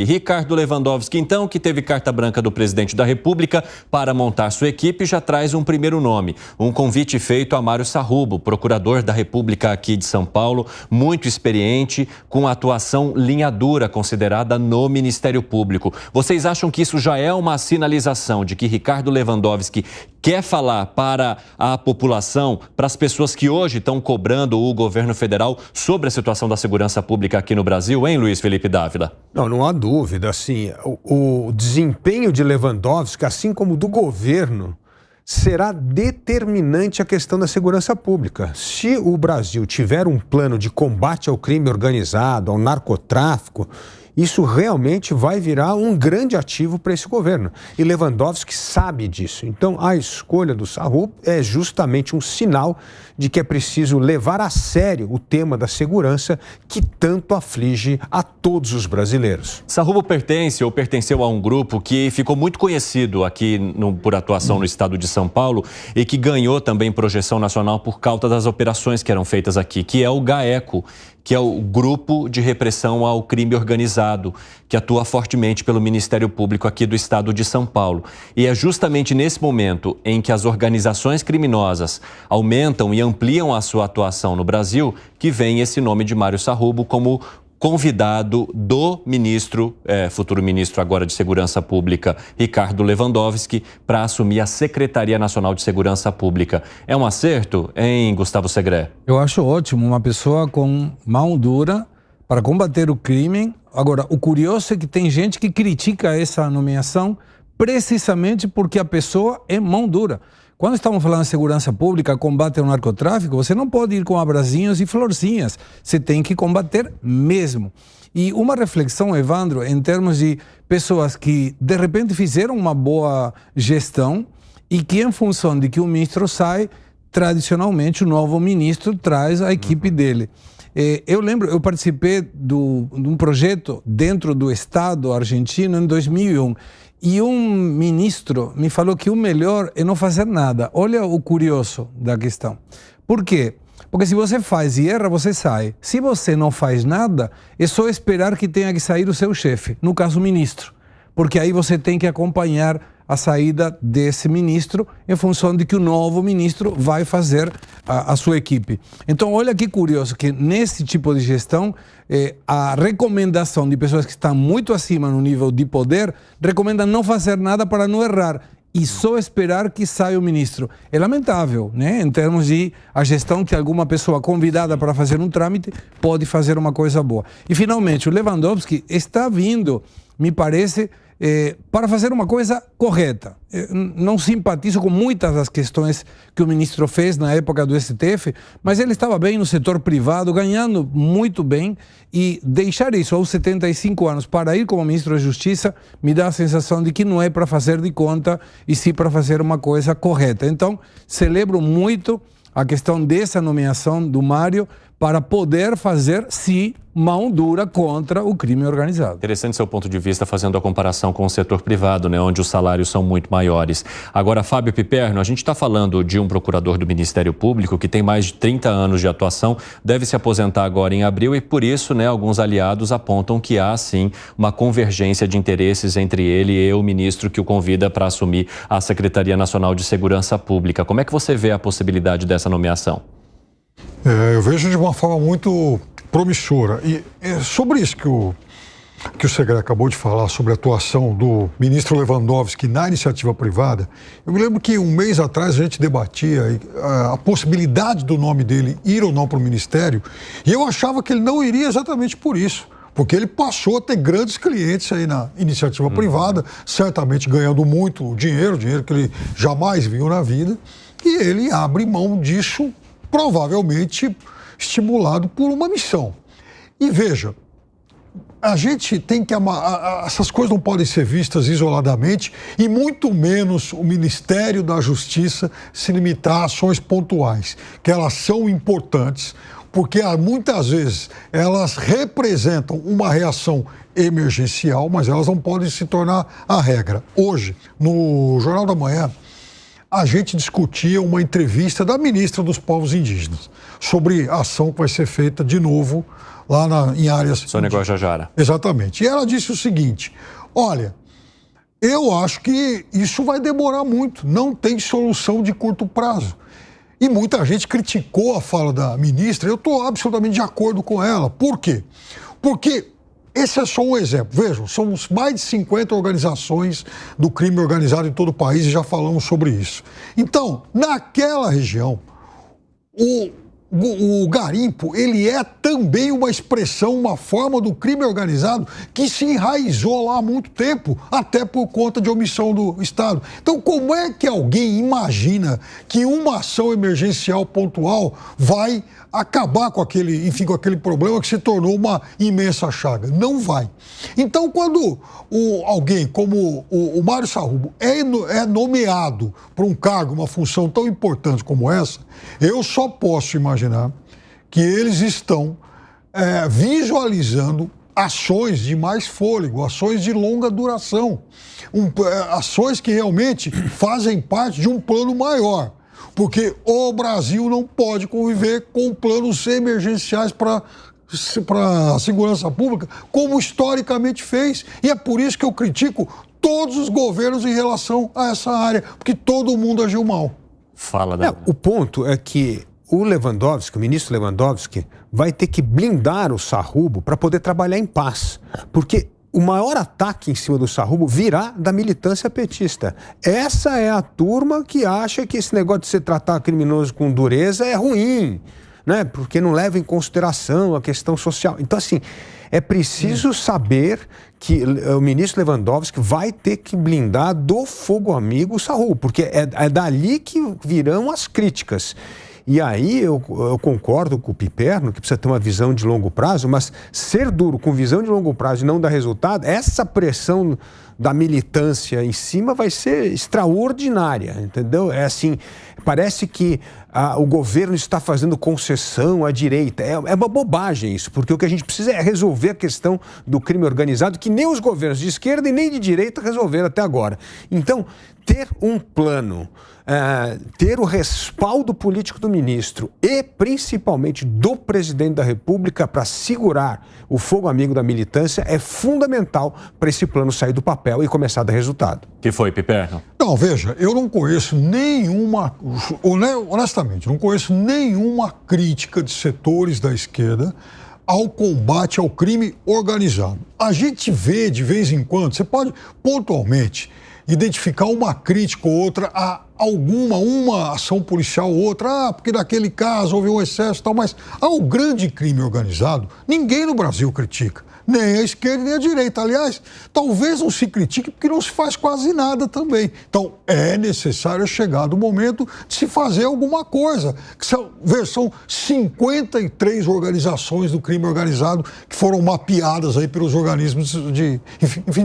E Ricardo Lewandowski, então, que teve carta branca do presidente da República para montar sua equipe, já traz um primeiro nome. Um convite feito a Mário Sarrubo, procurador da República aqui de São Paulo, muito experiente, com atuação linha dura considerada no Ministério Público. Vocês acham que isso já é uma sinalização de que Ricardo Lewandowski quer falar para a população, para as pessoas que hoje estão cobrando o governo federal sobre a situação da segurança pública aqui no Brasil, hein, Luiz Felipe Dávila? Não há dúvida, assim, o desempenho de Lewandowski, assim como do governo, será determinante a questão da segurança pública. Se o Brasil tiver um plano de combate ao crime organizado, ao narcotráfico, isso realmente vai virar um grande ativo para esse governo. E Lewandowski sabe disso. Então, a escolha do Sarrubo é justamente um sinal de que é preciso levar a sério o tema da segurança que tanto aflige a todos os brasileiros. Sarrubo pertence ou pertenceu a um grupo que ficou muito conhecido aqui por atuação no estado de São Paulo e que ganhou também projeção nacional por causa das operações que eram feitas aqui, que é o GAECO, que é o Grupo de Repressão ao Crime Organizado, que atua fortemente pelo Ministério Público aqui do estado de São Paulo. E é justamente nesse momento em que as organizações criminosas aumentam e ampliam a sua atuação no Brasil que vem esse nome de Mário Sarrubo como convidado do futuro ministro agora de Segurança Pública, Ricardo Lewandowski, para assumir a Secretaria Nacional de Segurança Pública. É um acerto, hein, Gustavo Segré? Eu acho ótimo, uma pessoa com mão dura para combater o crime. Agora, o curioso é que tem gente que critica essa nomeação precisamente porque a pessoa é mão dura. Quando estamos falando de segurança pública, combate ao narcotráfico, você não pode ir com abrasinhos e florzinhas. Você tem que combater mesmo. E uma reflexão, Evandro, em termos de pessoas que, de repente, fizeram uma boa gestão e que, em função de que o ministro sai, tradicionalmente, o novo ministro traz a equipe dele. Eu lembro, eu participei de um projeto dentro do Estado argentino em 2001. E um ministro me falou que o melhor é não fazer nada. Olha o curioso da questão. Por quê? Porque se você faz e erra, você sai. Se você não faz nada, é só esperar que tenha que sair o seu chefe, no caso o ministro. Porque aí você tem que acompanhar a saída desse ministro em função de que o novo ministro vai fazer a sua equipe. Então, olha que curioso que nesse tipo de gestão, a recomendação de pessoas que estão muito acima no nível de poder, recomenda não fazer nada para não errar e só esperar que saia o ministro. É lamentável, né? Em termos de a gestão que alguma pessoa convidada para fazer um trâmite pode fazer uma coisa boa. E, finalmente, o Lewandowski está vindo, me parece, para fazer uma coisa correta. Não simpatizo com muitas das questões que o ministro fez na época do STF, mas ele estava bem no setor privado, ganhando muito bem, e deixar isso aos 75 anos para ir como ministro da Justiça me dá a sensação de que não é para fazer de conta e sim para fazer uma coisa correta. Então, celebro muito a questão dessa nomeação do Mário para poder fazer, sim, mão dura contra o crime organizado. Interessante seu ponto de vista fazendo a comparação com o setor privado, né, onde os salários são muito maiores. Agora, Fábio Piperno, a gente está falando de um procurador do Ministério Público que tem mais de 30 anos de atuação, deve se aposentar agora em abril e por isso, né, alguns aliados apontam que há, sim, uma convergência de interesses entre ele e o ministro que o convida para assumir a Secretaria Nacional de Segurança Pública. Como é que você vê a possibilidade dessa nomeação? Eu vejo de uma forma muito promissora. E sobre isso que o Segré acabou de falar, sobre a atuação do ministro Lewandowski na iniciativa privada, eu me lembro que um mês atrás a gente debatia a possibilidade do nome dele ir ou não para o ministério, e eu achava que ele não iria exatamente por isso. Porque ele passou a ter grandes clientes aí na iniciativa privada, certamente ganhando muito dinheiro que ele jamais viu na vida, e ele abre mão disso provavelmente estimulado por uma missão. E veja, a gente tem que... essas coisas não podem ser vistas isoladamente e muito menos o Ministério da Justiça se limitar a ações pontuais, que elas são importantes, porque muitas vezes elas representam uma reação emergencial, mas elas não podem se tornar a regra. Hoje, no Jornal da Manhã, a gente discutia uma entrevista da ministra dos Povos Indígenas sobre a ação que vai ser feita de novo lá em áreas... Sônia Guajajara. Exatamente. E ela disse o seguinte, olha, eu acho que isso vai demorar muito, não tem solução de curto prazo. E muita gente criticou a fala da ministra, eu estou absolutamente de acordo com ela. Por quê? Porque esse é só um exemplo. Vejam, somos mais de 50 organizações do crime organizado em todo o país e já falamos sobre isso. Então, naquela região, o garimpo, ele é também uma expressão, uma forma do crime organizado que se enraizou lá há muito tempo, até por conta de omissão do Estado. Então, como é que alguém imagina que uma ação emergencial pontual vai acabar com aquele problema que se tornou uma imensa chaga? Não vai. Então, quando alguém como o Mário Sarrubo é nomeado para um cargo, uma função tão importante como essa, eu só posso imaginar que eles estão visualizando ações de mais fôlego, ações de longa duração, ações que realmente fazem parte de um plano maior. Porque o Brasil não pode conviver com planos emergenciais para a segurança pública, como historicamente fez. E é por isso que eu critico todos os governos em relação a essa área, porque todo mundo agiu mal. O ponto é que o ministro Lewandowski, vai ter que blindar o Sarrubo para poder trabalhar em paz. Porque o maior ataque em cima do Sarrubo virá da militância petista. Essa é a turma que acha que esse negócio de se tratar criminoso com dureza é ruim, né? Porque não leva em consideração a questão social. Então, assim, é preciso saber que o ministro Lewandowski vai ter que blindar do fogo amigo o Sarrubo, porque é dali que virão as críticas. E aí eu concordo com o Piperno, que precisa ter uma visão de longo prazo, mas ser duro com visão de longo prazo e não dar resultado, essa pressão da militância em cima vai ser extraordinária, entendeu? É assim, parece que o governo está fazendo concessão à direita. É uma bobagem isso, porque o que a gente precisa é resolver a questão do crime organizado, que nem os governos de esquerda e nem de direita resolveram até agora. Então, ter um plano, ter o respaldo político do ministro e principalmente do presidente da República para segurar o fogo amigo da militância é fundamental para esse plano sair do papel e começar a dar resultado. Que foi, Piperno? Não, veja, eu não conheço honestamente, não conheço nenhuma crítica de setores da esquerda ao combate ao crime organizado. A gente vê de vez em quando, você pode pontualmente identificar uma crítica ou outra a uma ação policial ou outra, porque naquele caso houve um excesso e tal, mas ao grande crime organizado, ninguém no Brasil critica, nem a esquerda nem a direita. Aliás, talvez não se critique porque não se faz quase nada também. Então, é necessário chegar do momento de se fazer alguma coisa. São 53 organizações do crime organizado que foram mapeadas aí pelos organismos de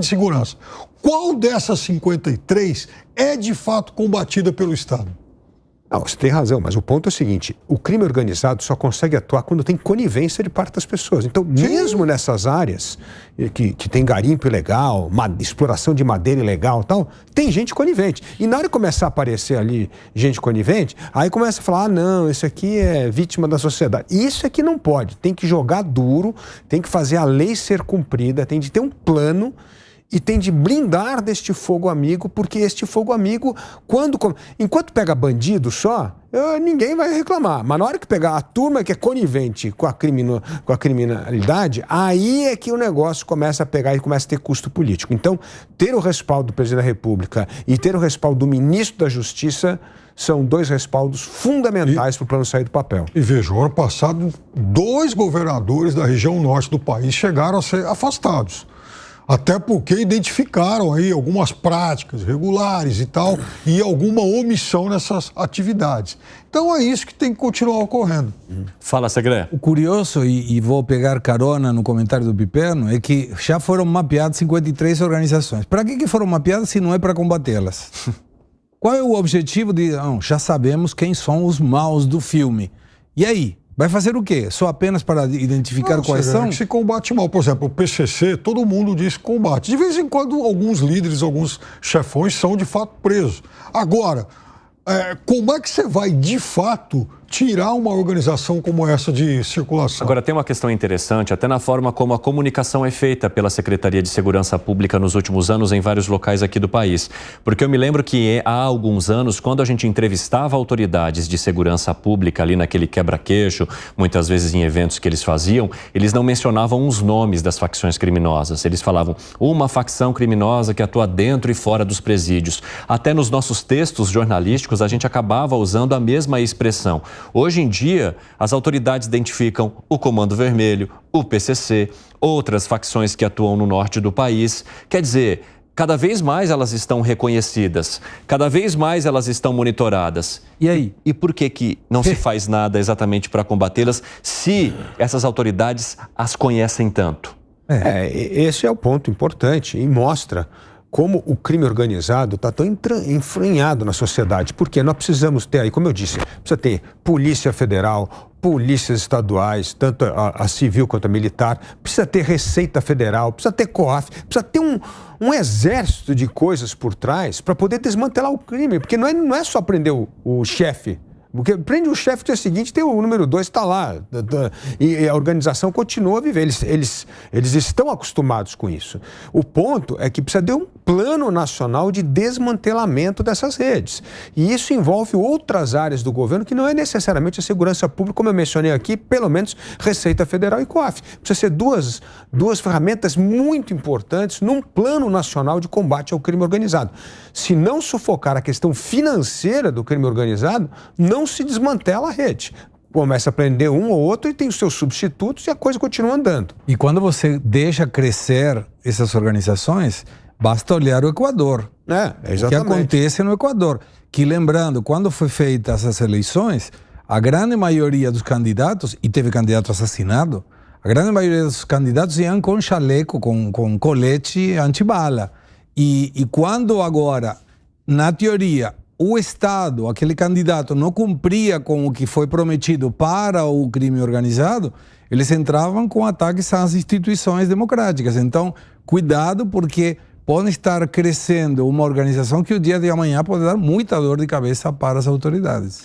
segurança. Qual dessas 53 é de fato combatida pelo Estado? Não, você tem razão, mas o ponto é o seguinte, o crime organizado só consegue atuar quando tem conivência de parte das pessoas. Então, mesmo nessas áreas que tem garimpo ilegal, exploração de madeira ilegal e tal, tem gente conivente. E na hora que começar a aparecer ali gente conivente, aí começa a falar, não, isso aqui é vítima da sociedade. Isso é que não pode, tem que jogar duro, tem que fazer a lei ser cumprida, tem de ter um plano e tem de blindar deste fogo amigo, porque este fogo amigo, enquanto pega bandido só, ninguém vai reclamar. Mas na hora que pegar a turma que é conivente com a criminalidade, aí é que o negócio começa a pegar e começa a ter custo político. Então, ter o respaldo do presidente da República e ter o respaldo do ministro da Justiça são dois respaldos fundamentais para o plano sair do papel. E veja, no ano passado, 2 governadores da região norte do país chegaram a ser afastados. Até porque identificaram aí algumas práticas irregulares e tal, e alguma omissão nessas atividades. Então é isso que tem que continuar ocorrendo. Fala, Segré. O curioso, e vou pegar carona no comentário do Piperno, é que já foram mapeadas 53 organizações. Para que foram mapeadas se não é para combatê-las? Qual é o objetivo de... Não, já sabemos quem são os maus do filme. E aí? Vai fazer o quê? Só apenas para identificar quais são? É que se combate mal. Por exemplo, o PCC, todo mundo diz que combate. De vez em quando, alguns líderes, alguns chefões são de fato presos. Agora, como é que você vai, de fato, tirar uma organização como essa de circulação? Agora, tem uma questão interessante, até na forma como a comunicação é feita pela Secretaria de Segurança Pública nos últimos anos em vários locais aqui do país. Porque eu me lembro que há alguns anos, quando a gente entrevistava autoridades de segurança pública ali naquele quebra-queixo, muitas vezes em eventos que eles faziam, eles não mencionavam os nomes das facções criminosas. Eles falavam uma facção criminosa que atua dentro e fora dos presídios. Até nos nossos textos jornalísticos, a gente acabava usando a mesma expressão. Hoje em dia, as autoridades identificam o Comando Vermelho, o PCC, outras facções que atuam no norte do país. Quer dizer, cada vez mais elas estão reconhecidas, cada vez mais elas estão monitoradas. E aí? E por que não se faz nada exatamente para combatê-las se essas autoridades as conhecem tanto? Esse é o ponto importante e mostra como o crime organizado está tão enfranhado na sociedade. Porque nós precisamos ter aí, como eu disse, precisa ter Polícia Federal, polícias estaduais, tanto a civil quanto a militar, precisa ter Receita Federal, precisa ter COAF, precisa ter um exército de coisas por trás para poder desmantelar o crime. Porque não é só prender o chefe. Porque prende o chefe, no dia seguinte tem o número 2, está lá. E a organização continua a viver. Eles estão acostumados com isso. O ponto é que precisa de um plano nacional de desmantelamento dessas redes. E isso envolve outras áreas do governo que não é necessariamente a segurança pública, como eu mencionei aqui, pelo menos Receita Federal e COAF. Precisa ser duas ferramentas muito importantes num plano nacional de combate ao crime organizado. Se não sufocar a questão financeira do crime organizado, não se desmantela a rede. Começa a prender um ou outro e tem os seus substitutos e a coisa continua andando. E quando você deixa crescer essas organizações, basta olhar o Equador. Exatamente. O que acontece no Equador. Que, lembrando, quando foi feitas essas eleições, a grande maioria dos candidatos, e teve candidato assassinado, a grande maioria dos candidatos iam com chaleco, com colete antibala. E quando agora, na teoria, o Estado, aquele candidato, não cumpria com o que foi prometido para o crime organizado, eles entravam com ataques às instituições democráticas. Então, cuidado, porque pode estar crescendo uma organização que o dia de amanhã pode dar muita dor de cabeça para as autoridades.